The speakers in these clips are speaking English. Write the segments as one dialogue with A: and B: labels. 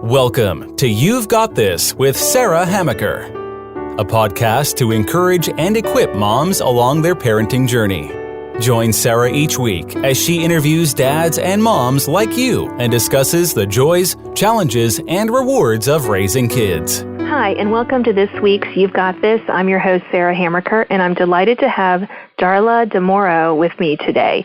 A: Welcome to You've Got This with Sarah Hamaker, a podcast to encourage and equip moms along their parenting journey. Join Sarah each week as she interviews dads and moms like you and discusses the joys, challenges, and rewards of raising kids.
B: Hi, and welcome to this week's You've Got This. I'm your host, Sarah Hamaker, and I'm delighted to have Darla DeMorrow with me today.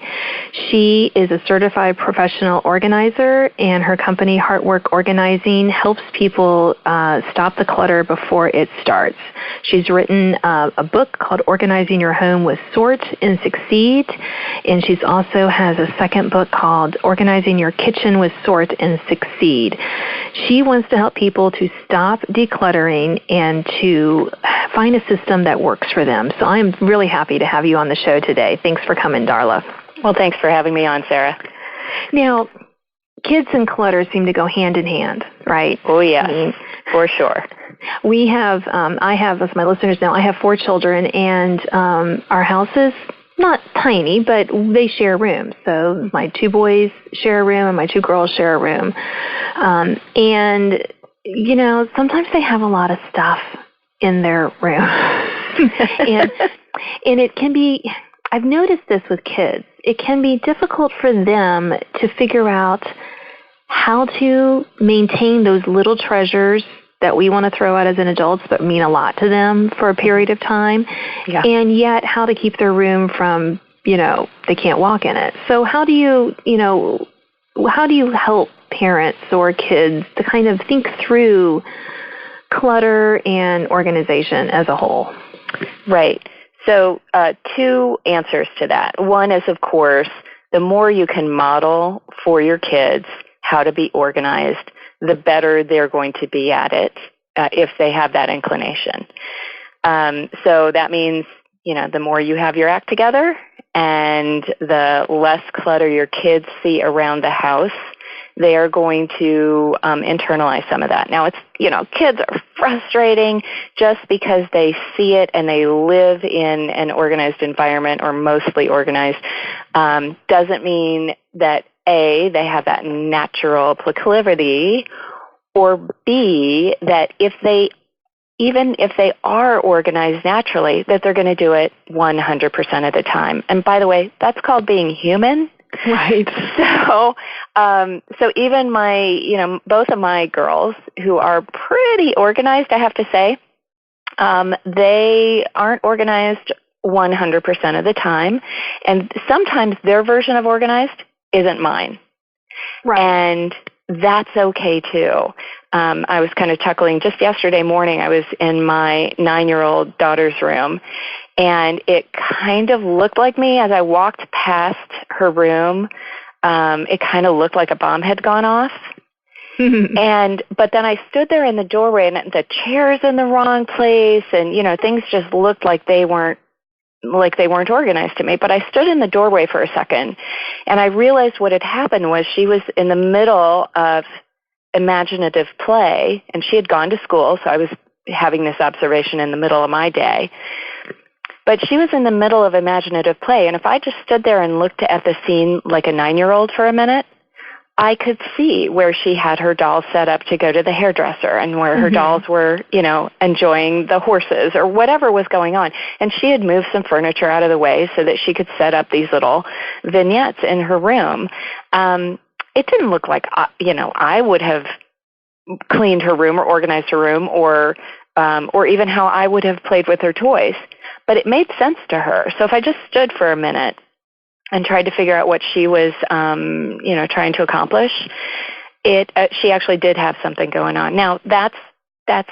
B: She is a certified professional organizer, and her company, HeartWork Organizing, helps people stop the clutter before it starts. She's written a book called Organizing Your Home with Sort and Succeed, and she's also has a second book called Organizing Your Kitchen with Sort and Succeed. She wants to help people to stop decluttering and to find a system that works for them. So I'm really happy to have you on the show today. Thanks for coming, Darla.
C: Well, thanks for having me on, Sarah.
B: Now, kids and clutter seem to go hand in hand, right?
C: Oh, yeah, for sure.
B: We have, I have, as my listeners know, I have 4 children, and our house is not tiny, but they share rooms. So my 2 boys share a room, and my 2 girls share a room. And, you know, sometimes they have a lot of stuff in their room. and it can be, I've noticed this with kids, it can be difficult for them to figure out how to maintain those little treasures that we want to throw out as an adults but mean a lot to them for a period of time, and yet how to keep their room from, they can't walk in it. So how do you help parents or kids to kind of think through clutter and organization as a whole?
C: Right. So 2 answers to that. One is, of course, the more you can model for your kids how to be organized, the better they're going to be at it if they have that inclination. So that means, the more you have your act together and the less clutter your kids see around the house, they are going to internalize some of that. Now, it's, kids are frustrating just because they see it and they live in an organized environment or mostly organized. Doesn't mean that, A, they have that natural proclivity, or B, that even if they are organized naturally, that they're going to do it 100% of the time. And by the way, that's called being human.
B: Right.
C: So even both of my girls, who are pretty organized, I have to say, they aren't organized 100% of the time. And sometimes their version of organized isn't mine.
B: Right.
C: And that's okay too. I was kind of chuckling just yesterday morning. I was in my 9-year-old daughter's room, and it kind of looked like me as I walked past her room. It kind of looked like a bomb had gone off. But then I stood there in the doorway, and the chair's in the wrong place, and things just looked like they weren't organized to me. But I stood in the doorway for a second, and I realized what had happened was she was in the middle of imaginative play, and she had gone to school, so I was having this observation in the middle of my day. But she was in the middle of imaginative play, and if I just stood there and looked at the scene like a 9-year-old for a minute, I could see where she had her dolls set up to go to the hairdresser and where her dolls were, enjoying the horses or whatever was going on. And she had moved some furniture out of the way so that she could set up these little vignettes in her room. It didn't look like, I would have cleaned her room or organized her room or even how I would have played with her toys. But it made sense to her. So if I just stood for a minute and tried to figure out what she was, trying to accomplish, she actually did have something going on. Now, that's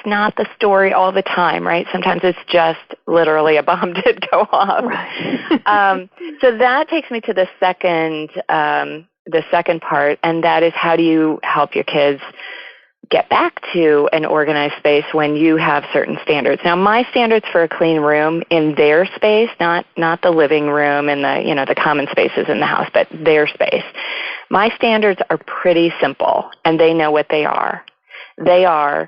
C: not the story all the time, right? Sometimes it's just literally a bomb did go off. Right. So that takes me to the second part, and that is, how do you help your kids get back to an organized space when you have certain standards? Now, my standards for a clean room in their space, not the living room and the common spaces in the house, but their space. My standards are pretty simple, and they know what they are. They are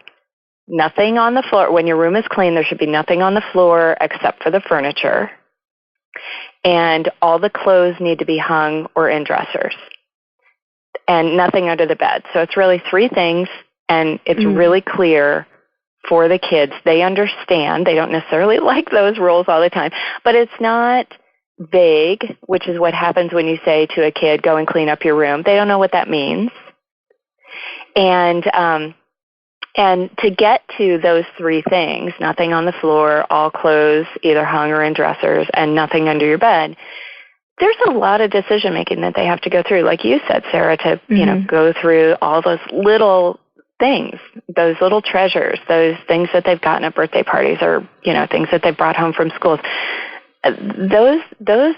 C: nothing on the floor. When your room is clean, there should be nothing on the floor except for the furniture, and all the clothes need to be hung or in dressers, and nothing under the bed. So it's really 3 things And it's really clear for the kids. They understand. They don't necessarily like those rules all the time, but it's not vague, which is what happens when you say to a kid, go and clean up your room. They don't know what that means. And to get to those three things, nothing on the floor, all clothes either hung or in dressers, and nothing under your bed, there's a lot of decision making that they have to go through, like you said, Sarah, to go through all those little things, those little treasures, those things that they've gotten at birthday parties, or things that they've brought home from schools. Those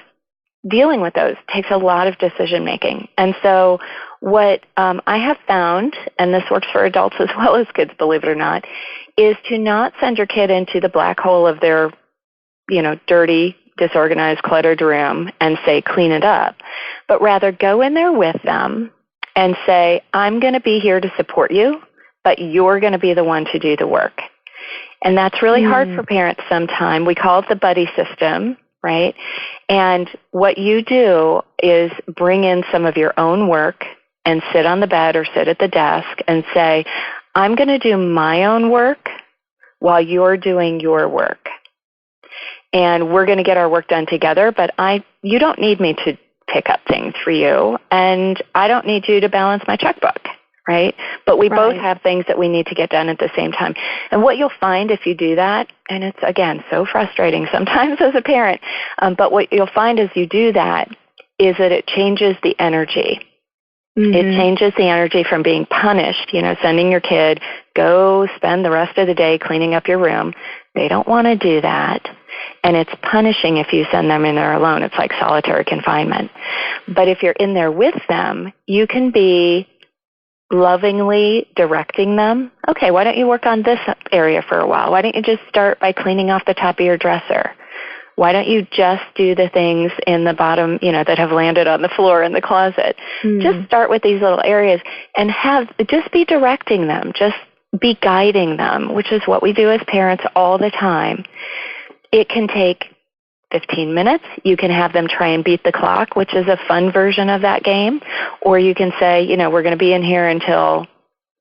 C: dealing with those takes a lot of decision making. And so what I have found, and this works for adults as well as kids, believe it or not, is to not send your kid into the black hole of their, dirty, disorganized, cluttered room and say, clean it up, but rather go in there with them and say, I'm going to be here to support you, but you're going to be the one to do the work. And that's really hard for parents sometimes. We call it the buddy system, right? And what you do is bring in some of your own work and sit on the bed or sit at the desk and say, I'm going to do my own work while you're doing your work. And we're going to get our work done together, but you don't need me to pick up things for you, and I don't need you to balance my checkbook, right? But we both have things that we need to get done at the same time. And what you'll find if you do that, and it's, again, so frustrating sometimes as a parent, but what you'll find as you do that is that it changes the energy. It changes the energy from being punished, sending your kid, go spend the rest of the day cleaning up your room. They don't want to do that. And it's punishing if you send them in there alone. It's like solitary confinement. But if you're in there with them, you can be lovingly directing them. Okay, why don't you work on this area for a while? Why don't you just start by cleaning off the top of your dresser? Why don't you just do the things in the bottom, that have landed on the floor in the closet? Just start with these little areas and just be directing them, just be guiding them, which is what we do as parents all the time. It can take 15 minutes. You can have them try and beat the clock, which is a fun version of that game. Or you can say, we're going to be in here until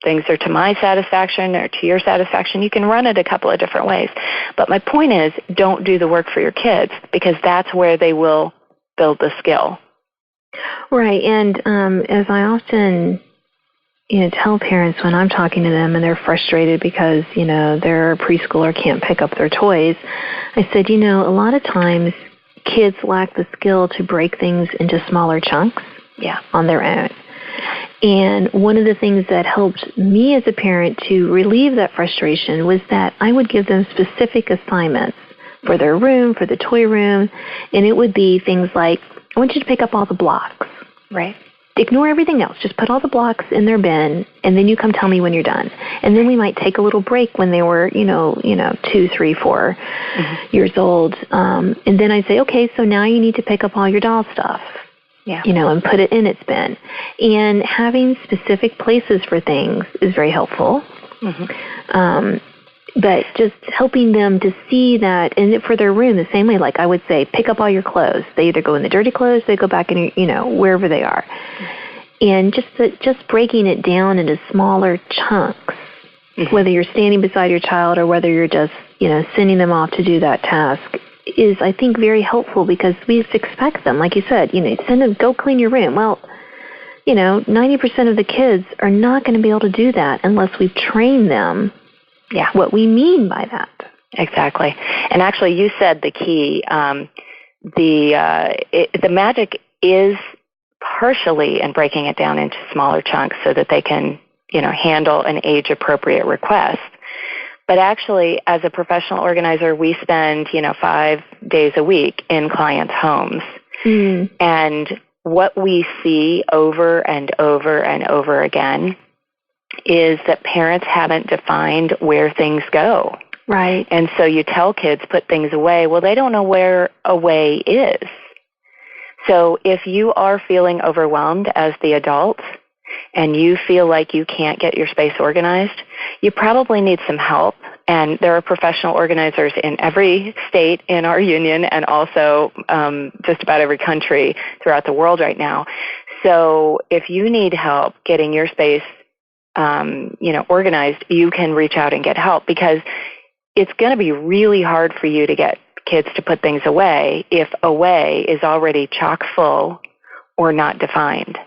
C: things are to my satisfaction or to your satisfaction. You can run it a couple of different ways. But my point is, don't do the work for your kids, because that's where they will build the skill.
B: Right. And as I often tell parents when I'm talking to them and they're frustrated because, their preschooler can't pick up their toys, I said, a lot of times kids lack the skill to break things into smaller chunks on their own. And one of the things that helped me as a parent to relieve that frustration was that I would give them specific assignments for their room, for the toy room, and it would be things like, I want you to pick up all the blocks.
C: Right.
B: Ignore everything else. Just put all the blocks in their bin, and then you come tell me when you're done. And then we might take a little break when they were, 2, 3, 4 years old. And then I'd say, okay, so now you need to pick up all your doll stuff. And put it in its bin. And having specific places for things is very helpful. But just helping them to see that, and for their room, the same way, like I would say, pick up all your clothes. They either go in the dirty clothes, they go back in, wherever they are. And just breaking it down into smaller chunks, whether you're standing beside your child or whether you're just, sending them off to do that task, is, I think, very helpful, because we expect them, like you said, send them, go clean your room. Well, 90% of the kids are not going to be able to do that unless we've trained them what we mean by that.
C: Exactly. And actually, you said the key. The magic is partially in breaking it down into smaller chunks so that they can, handle an age-appropriate request. But actually, as a professional organizer, we spend, 5 days a week in clients' homes. And what we see over and over and over again is that parents haven't defined where things go.
B: Right.
C: And so you tell kids, put things away. Well, they don't know where away is. So if you are feeling overwhelmed as the adult and you feel like you can't get your space organized, you probably need some help. And there are professional organizers in every state in our union, and also just about every country throughout the world right now. So if you need help getting your space organized, you can reach out and get help, because it's going to be really hard for you to get kids to put things away if away is already chock full or not defined.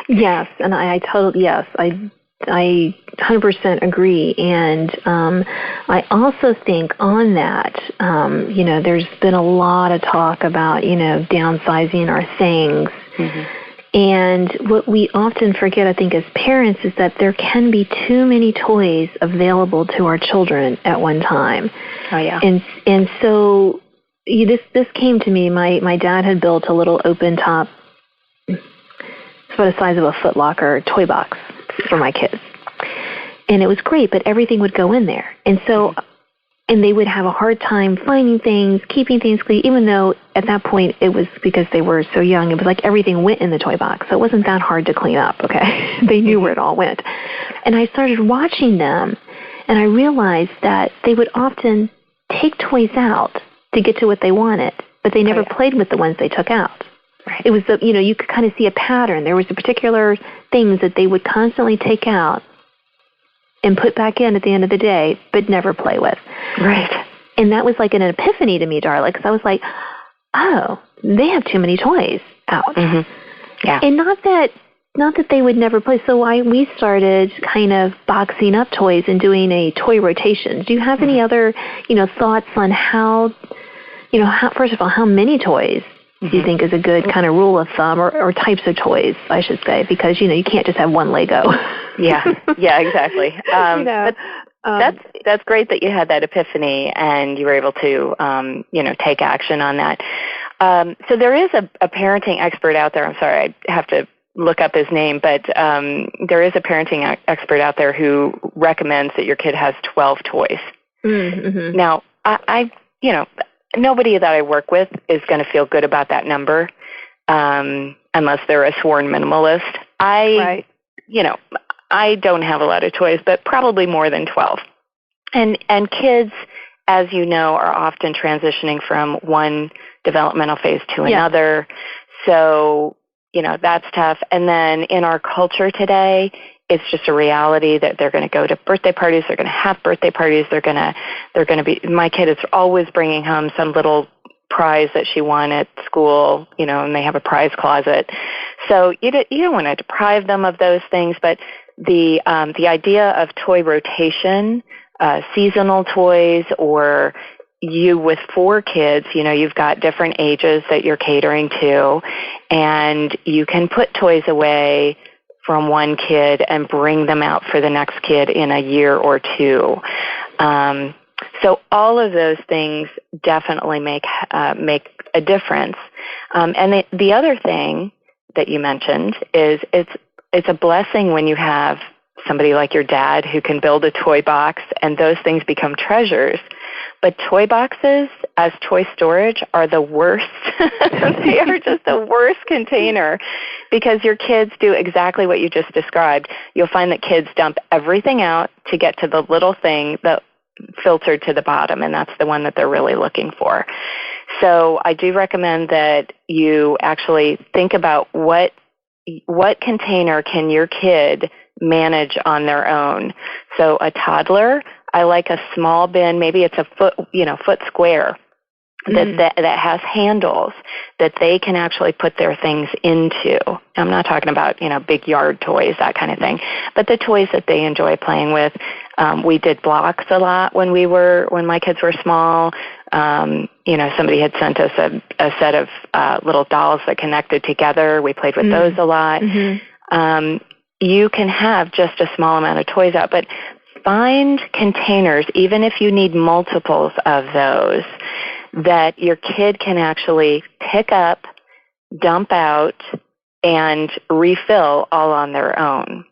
B: Yes, and I 100% agree. And I also think on that, there's been a lot of talk about, downsizing our things. Mm-hmm. And what we often forget, I think, as parents, is that there can be too many toys available to our children at one time.
C: Oh, yeah.
B: And so this came to me. My dad had built a little open top, it's about the size of a Foot Locker toy box for my kids. And it was great, but everything would go in there. And so, and they would have a hard time finding things, keeping things clean, even though at that point it was because they were so young. It was like everything went in the toy box. So it wasn't that hard to clean up, okay? They knew where it all went. And I started watching them, and I realized that they would often take toys out to get to what they wanted, but they never played with the ones they took out. Right. It was, you could kind of see a pattern. There was a particular things that they would constantly take out and put back in at the end of the day, but never play with.
C: Right.
B: And that was like an epiphany to me, Darla, because I was like, oh, they have too many toys out.
C: Mm-hmm. Yeah.
B: And not that they would never play. So we started kind of boxing up toys and doing a toy rotation. Do you have any other, thoughts on how, first of all, how many toys do you think is a good kind of rule of thumb, or types of toys, I should say, because, you can't just have one Lego.
C: Yeah, exactly. But that's great that you had that epiphany and you were able to, take action on that. So there is a parenting expert out there. I'm sorry, I have to look up his name, but there is a parenting expert out there who recommends that your kid has 12 toys. Mm-hmm. Now, I nobody that I work with is going to feel good about that number unless they're a sworn minimalist. I don't have a lot of toys, but probably more than 12. And kids, as you know, are often transitioning from one developmental phase to another. So, that's tough. And then in our culture today, it's just a reality that they're going to go to birthday parties. They're going to have birthday parties. They're going to be, my kid is always bringing home some little prize that she won at school, and they have a prize closet. So you don't want to deprive them of those things, but the idea of toy rotation, seasonal toys, or you with 4 kids, you've got different ages that you're catering to, and you can put toys away from one kid and bring them out for the next kid in a year or two. So all of those things definitely make a difference. And the other thing that you mentioned is it's a blessing when you have somebody like your dad who can build a toy box and those things become treasures. But toy boxes as toy storage are the worst. They are just the worst container because your kids do exactly what you just described. You'll find that kids dump everything out to get to the little thing that filtered to the bottom, and that's the one that they're really looking for. So I do recommend that you actually think about what container can your kid manage on their own. So a toddler, I like a small bin, maybe it's a foot square that has handles that they can actually put their things into. I'm not talking about, big yard toys, that kind of thing, but the toys that they enjoy playing with. We did blocks a lot when my kids were small. Somebody had sent us a set of little dolls that connected together. We played with those a lot. Mm-hmm. You can have just a small amount of toys out, but find containers, even if you need multiples of those, that your kid can actually pick up, dump out, and refill all on their own.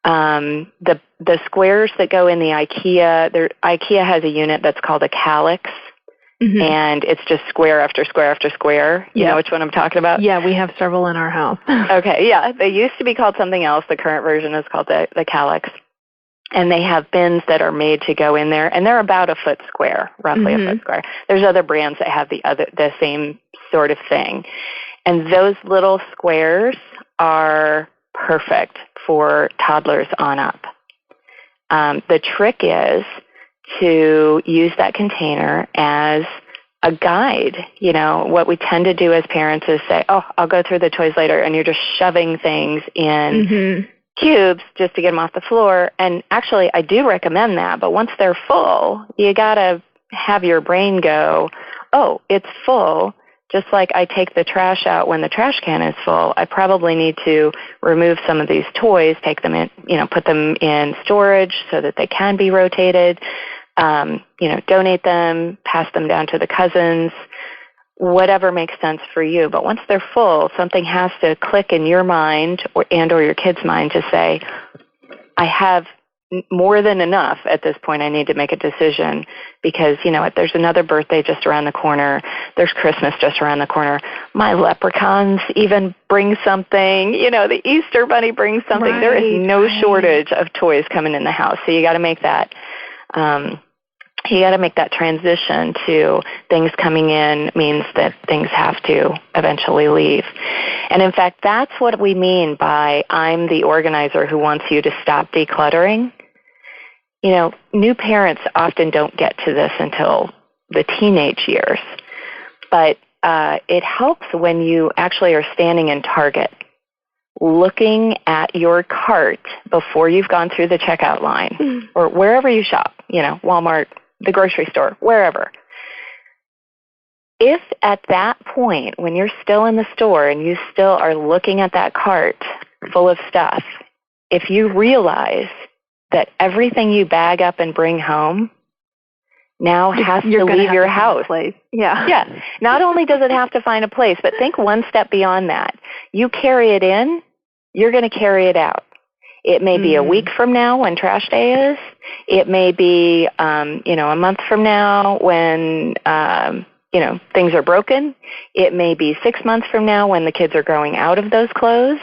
C: The squares that go in the IKEA has a unit that's called a calyx, and it's just square after square after square. You know which one I'm talking about?
B: Yeah, we have several in our house.
C: Okay, yeah. They used to be called something else. The current version is called the calyx. And they have bins that are made to go in there, and they're about a foot square, roughly a foot square. There's other brands that have the same sort of thing. And those little squares are perfect for toddlers on up. The trick is to use that container as a guide. What we tend to do as parents is say, oh, I'll go through the toys later, and you're just shoving things in cubes just to get them off the floor. And actually, I do recommend that, but once they're full, you got to have your brain go, oh, it's full. Just like I take the trash out when the trash can is full, I probably need to remove some of these toys, take them in, put them in storage so that they can be rotated, donate them, pass them down to the cousins, whatever makes sense for you. But once they're full, something has to click in your mind or your kid's mind to say, I have more than enough at this point. I need to make a decision because, there's another birthday just around the corner. There's Christmas just around the corner. My leprechauns even bring something. The Easter Bunny brings something. Right, there is no shortage of toys coming in the house. So you got to make that transition to things coming in means that things have to eventually leave. And in fact, that's what we mean by I'm the organizer who wants you to stop decluttering. New parents often don't get to this until the teenage years, but it helps when you actually are standing in Target, looking at your cart before you've gone through the checkout line or wherever you shop, Walmart, the grocery store, wherever. If at that point, when you're still in the store and you still are looking at that cart full of stuff, if you realize that everything you bag up and bring home now has to leave your house. Yeah. Not only does it have to find a place, but think one step beyond that. You carry it in, you're going to carry it out. It may be a week from now when trash day is. It may be, a month from now when, things are broken. It may be 6 months from now when the kids are growing out of those clothes.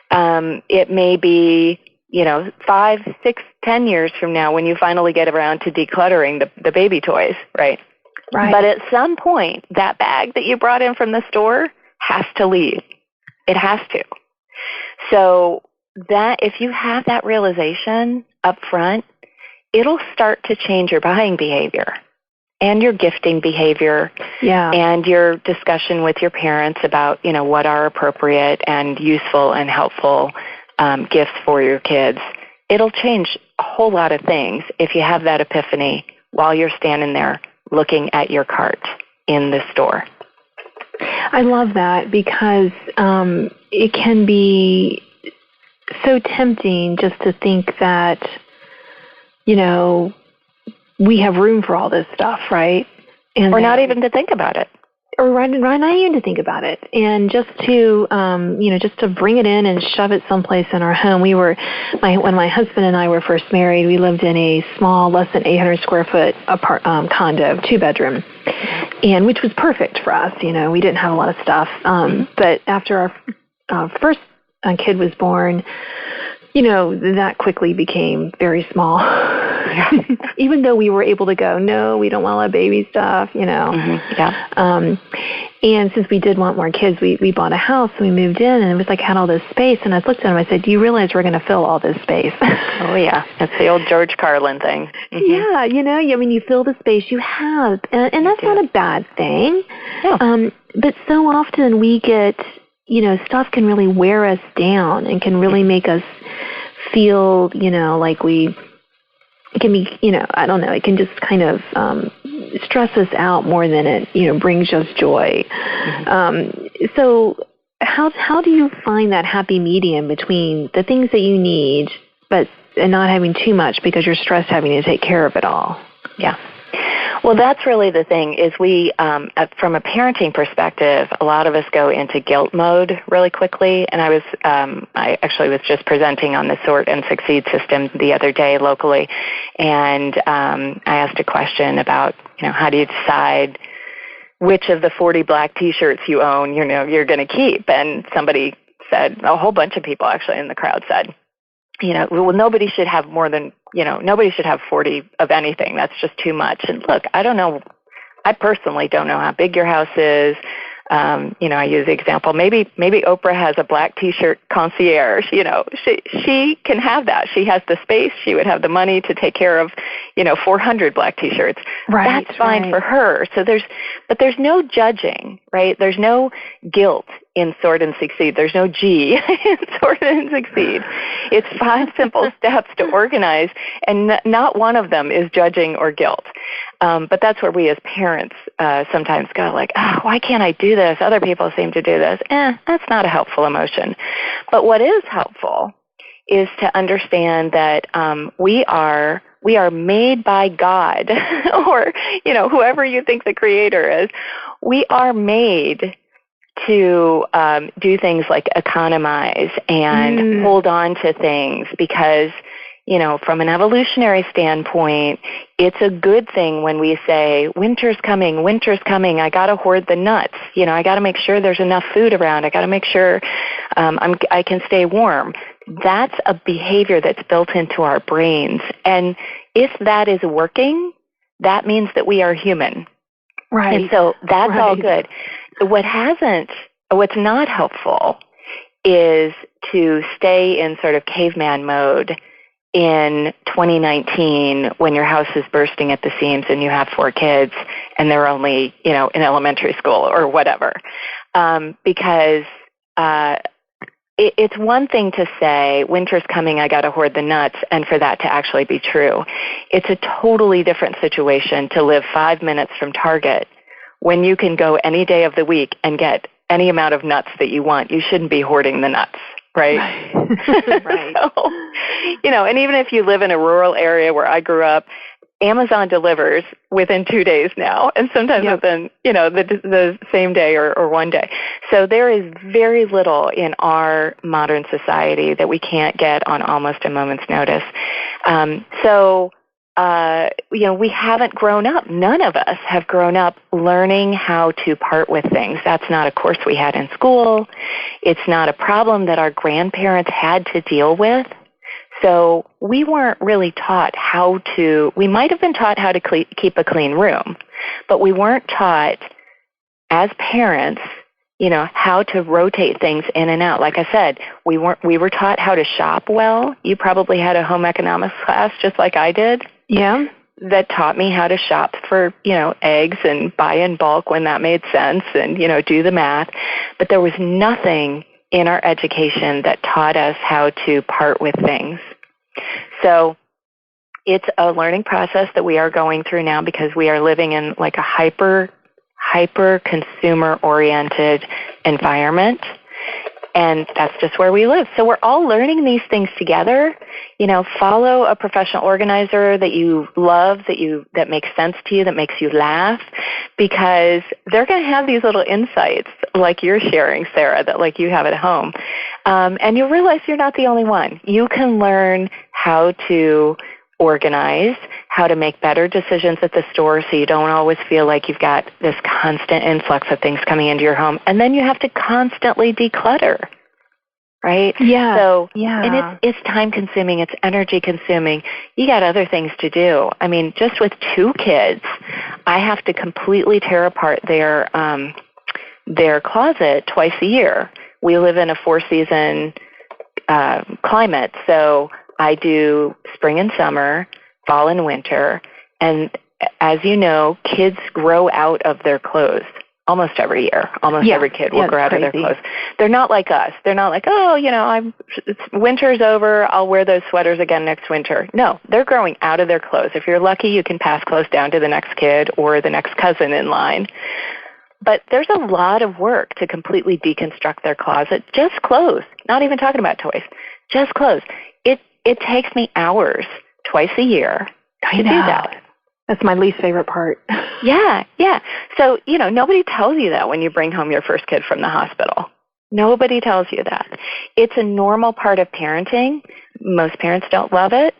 C: It may be 5, 6, 10 years from now when you finally get around to decluttering the baby toys, right? Right. But at some point, that bag that you brought in from the store has to leave. It has to. So that if you have that realization up front, it'll start to change your buying behavior and your gifting behavior and your discussion with your parents about, what are appropriate and useful and helpful gifts for your kids. It'll change a whole lot of things if you have that epiphany while you're standing there looking at your cart in the store.
B: I love that because it can be so tempting just to think that, we have room for all this stuff, right? And
C: or not even to think about it.
B: Or not even to think about it, and just to just to bring it in and shove it someplace in our home. When my husband and I were first married, we lived in a small, less than 800 square foot condo, 2-bedroom, and which was perfect for us. We didn't have a lot of stuff, but after our first kid was born, that quickly became very small. Even though we were able to go, no, we don't want a lot of baby stuff, And since we did want more kids, we bought a house and we moved in, and it was like had all this space. And I looked at him, I said, do you realize we're going to fill all this space?
C: Oh, yeah. That's the old George Carlin thing.
B: Yeah, you fill the space you have. And that's not a bad thing. Yeah. But so often we get, stuff can really wear us down and can really make us feel, like it can be, I don't know, it can just kind of stress us out more than it, brings us joy. So how do you find that happy medium between the things that you need, and not having too much because you're stressed having to take care of it all?
C: Yeah. Well, that's really the thing is we, from a parenting perspective, a lot of us go into guilt mode really quickly. And I actually was just presenting on the Sort and Succeed system the other day locally. And I asked a question about, how do you decide which of the 40 black T-shirts you own, you're going to keep? And somebody said, a whole bunch of people actually in the crowd said, well, nobody should have more than, nobody should have 40 of anything. That's just too much. And look, I don't know. I personally don't know how big your house is. I use the example, maybe Oprah has a black T-shirt concierge. She can have that. She has the space. She would have the money to take care of, 400 black T-shirts.
B: Right.
C: That's fine for her. So but there's no judging, right? There's no guilt in Sort and Succeed. There's no G in Sort and Succeed. It's 5 simple steps to organize, and not one of them is judging or guilt. But that's where we as parents sometimes go like, why can't I do this? Other people seem to do this. That's not a helpful emotion. But what is helpful is to understand that we are made by God or, whoever you think the creator is. We are made to do things like economize and hold on to things because, from an evolutionary standpoint, it's a good thing when we say, winter's coming, I got to hoard the nuts. I got to make sure there's enough food around. I got to make sure I can stay warm. That's a behavior that's built into our brains. And if that is working, that means that we are human.
B: Right.
C: And so that's all good. What's not helpful is to stay in sort of caveman mode in 2019 when your house is bursting at the seams and you have 4 kids and they're only, in elementary school or whatever. Because it's one thing to say, winter's coming, I got to hoard the nuts, and for that to actually be true. It's a totally different situation to live 5 minutes from Target when you can go any day of the week and get any amount of nuts that you want. You shouldn't be hoarding the nuts, right?
B: Right.
C: So, and even if you live in a rural area where I grew up, Amazon delivers within 2 days now, and sometimes within, the same day or one day. So there is very little in our modern society that we can't get on almost a moment's notice. We haven't grown up. None of us have grown up learning how to part with things. That's not a course we had in school. It's not a problem that our grandparents had to deal with. So we weren't really taught we might have been taught how to keep a clean room, but we weren't taught as parents, how to rotate things in and out. Like I said, we were taught how to shop well. You probably had a home economics class just like I did.
B: Yeah.
C: That taught me how to shop for, eggs and buy in bulk when that made sense and, do the math. But there was nothing in our education that taught us how to part with things. So it's a learning process that we are going through now because we are living in like a hyper consumer oriented environment. And that's just where we live. So we're all learning these things together. Follow a professional organizer that you love, that makes sense to you, that makes you laugh, because they're going to have these little insights like you're sharing, Sarah, that like you have at home. And you'll realize you're not the only one. You can learn how to organize, how to make better decisions at the store so you don't always feel like you've got this constant influx of things coming into your home. And then you have to constantly declutter, right?
B: Yeah.
C: So,
B: yeah.
C: And it's time consuming, it's energy consuming. You got other things to do. I mean, just with 2 kids, I have to completely tear apart their closet twice a year. We live in a 4-season climate, so I do spring and summer, fall and winter, and as you know, kids grow out of their clothes almost every year. Almost every kid will grow out of their clothes. They're not like us. They're not like, winter's over, I'll wear those sweaters again next winter. No, they're growing out of their clothes. If you're lucky, you can pass clothes down to the next kid or the next cousin in line. But there's a lot of work to completely deconstruct their closet. Just clothes, not even talking about toys, just clothes. It takes me hours twice a year to do that.
B: That's my least favorite part.
C: Yeah. So, nobody tells you that when you bring home your first kid from the hospital. Nobody tells you that. It's a normal part of parenting. Most parents don't love it.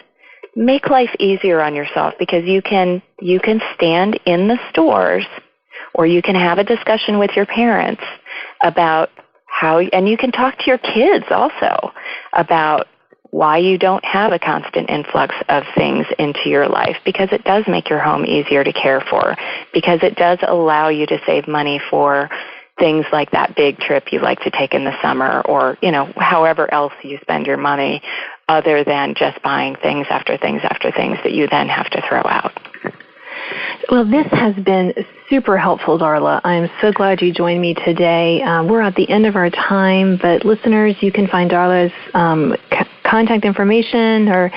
C: Make life easier on yourself because you can stand in the stores or you can have a discussion with your parents about and you can talk to your kids also about why you don't have a constant influx of things into your life, because it does make your home easier to care for, because it does allow you to save money for, things like that big trip you like to take in the summer, or, however else you spend your money, other than just buying things after things after things that you then have to throw out.
B: Well, this has been super helpful, Darla. I'm so glad you joined me today. We're at the end of our time, but listeners, you can find Darla's contact information, and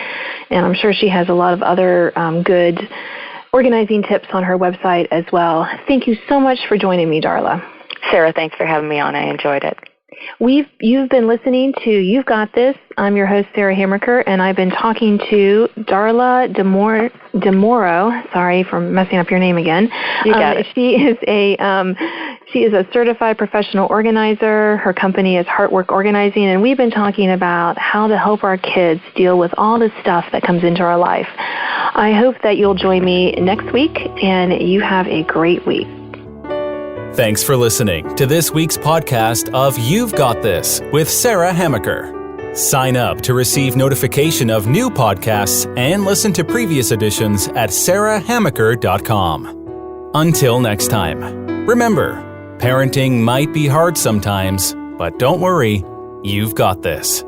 B: I'm sure she has a lot of other good organizing tips on her website as well. Thank you so much for joining me, Darla.
C: Sarah, thanks for having me on. I enjoyed it.
B: You've been listening to You've Got This. I'm your host, Sarah Hammaker, and I've been talking to Darla DeMorrow. Sorry for messing up your name again.
C: You got it.
B: She is a certified professional organizer. Her company is HeartWork Organizing, and we've been talking about how to help our kids deal with all the stuff that comes into our life. I hope that you'll join me next week, and you have a great week.
A: Thanks for listening to this week's podcast of You've Got This with Sarah Hammaker. Sign up to receive notification of new podcasts and listen to previous editions at sarahhammaker.com. Until next time, remember, parenting might be hard sometimes, but don't worry, you've got this.